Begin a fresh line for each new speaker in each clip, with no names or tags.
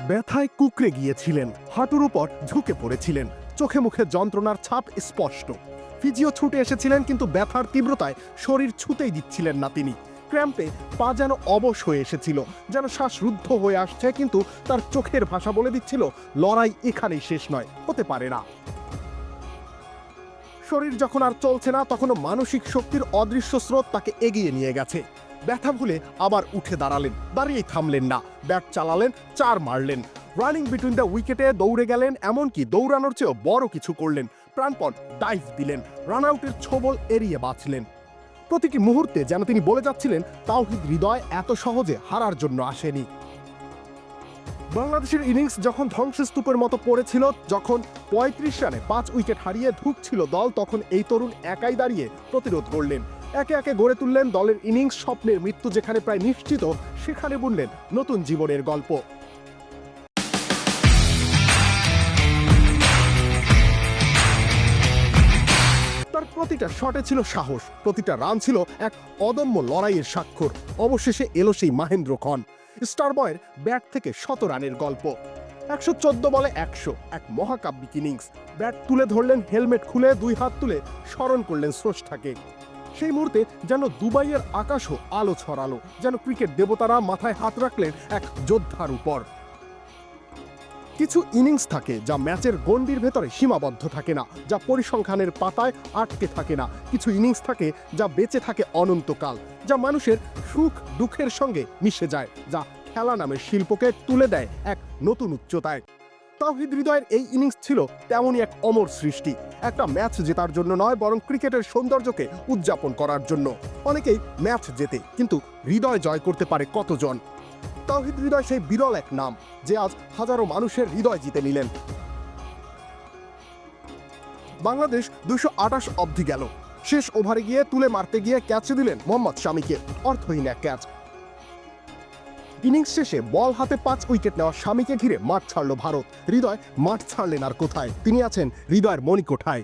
ব্যথায় কুঁকড়ে গিয়েছিলেন, হাঁটুর উপর ঝুঁকে পড়েছিলেন, চোখে মুখে যন্ত্রণার ছাপ স্পষ্ট। ফিজিও ছুটে এসেছিলেন, কিন্তু ব্যথার তীব্রতায় শরীর ছুতেই দিচ্ছিলেন না তিনি। ক্র্যাম্পে পা যেন অবশ হয়ে এসেছিল, যেন শ্বাসরুদ্ধ হয়ে আসছে, কিন্তু তার চোখের ভাষা বলে দিচ্ছিল লড়াই এখানেই শেষ নয়, হতে পারে না। শরীর যখন আর চলছে না, তখনও মানসিক শক্তির অদৃশ্য স্রোত তাকে এগিয়ে নিয়ে গেছে। ব্যথা ভুলে আবার উঠে দাঁড়ালেন, দাঁড়িয়েই থামলেন না, ব্যাট চালালেন, চার মারলেন, রানিং বিটুইন দ্য উইকেটে দৌড়ে গেলেন, এমনকি দৌড়ানোর চেয়েও বড় কিছু করলেন। প্রাণপণ ডাইভ দিলেন, রান আউটের ছোবল এড়িয়ে বাঁচলেন। প্রতিটি মুহূর্তে যেন তিনি বলে যাচ্ছিলেন, তাওহিদ হৃদয় এত সহজে হারার জন্য আসেনি। বাংলাদেশের ইনিংস যখন ধ্বংসস্তূপের মতো পড়েছিল, যখন ৩৫ রানে ৫ উইকেট হারিয়ে ধুঁকছিল দল, তখন এই তরুণ একাই দাঁড়িয়ে প্রতিরোধ করলেন। একে একে গড়ে তুললেন দলের ইনিংস। স্বপ্নের মৃত্যু যেখানে প্রায় নিশ্চিত, সেখানে বুনলেন নতুন জীবনের গল্প। তার প্রতিটা শটে ছিল সাহস, প্রতিটা রান ছিল এক অদম্য লড়াইয়ের স্বাক্ষর। অবশেষে এলো সেই মাহেন্দ্র খন, স্টার বয়ের ব্যাট থেকে ১০০ রানের গল্প। ১১৪ বলে ১০০, এক মহাকাব্যিক ইনিংস। ব্যাট তুলে ধরলেন, হেলমেট খুলে ২ হাত তুলে স্মরণ করলেন স্রষ্টাকে। সেই মুহূর্তে যেন দুবাইয়ের আকাশও আলো ছড়ালো, যেন ক্রিকেট দেবতারা মাথায় হাত রাখলেন এক যোদ্ধার উপর। কিছু ইনিংস থাকে যা ম্যাচের গণ্ডির ভেতরে সীমাবদ্ধ থাকে না, যা পরিসংখ্যানের পাতায় আটকে থাকে না। কিছু ইনিংস থাকে যা বেঁচে থাকে অনন্তকাল, যা মানুষের সুখ দুঃখের সঙ্গে মিশে যায়, যা খেলা নামের শিল্পকে তুলে দেয় এক নতুন উচ্চতায়। তাওহিদ হৃদয়ের এই ইনিংস ছিল তেমনই এক অমর সৃষ্টি। একটা ম্যাচ জেতার জন্য নয়, বরং ক্রিকেটের সৌন্দর্যকে উদযাপন করার জন্য। অনেকেই ম্যাচ জেতে, কিন্তু হৃদয় জয় করতে পারে কতজন? তাওহিদ হৃদয় সেই বিরল এক নাম, যে আজ হাজারো মানুষের হৃদয় জিতে নিলেন। বাংলাদেশ ২২৮ অবধি গেল। শেষ ওভারে গিয়ে তুলে মারতে গিয়ে ক্যাচ দিলেন মোহাম্মদ শামিকে, অর্থহীন এক ক্যাচ। ইনিংস শেষে বল হাতে ৫ উইকেট নেওয়া শামিকে ঘিরে মাঠ ছাড়ল ভারত। হৃদয় মাঠ ছাড়লেন আর কোথায়? তিনি আছেন হৃদয়ের মণিকোঠায়।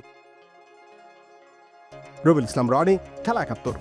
রবিউল ইসলাম রনি, খেলা ৭১।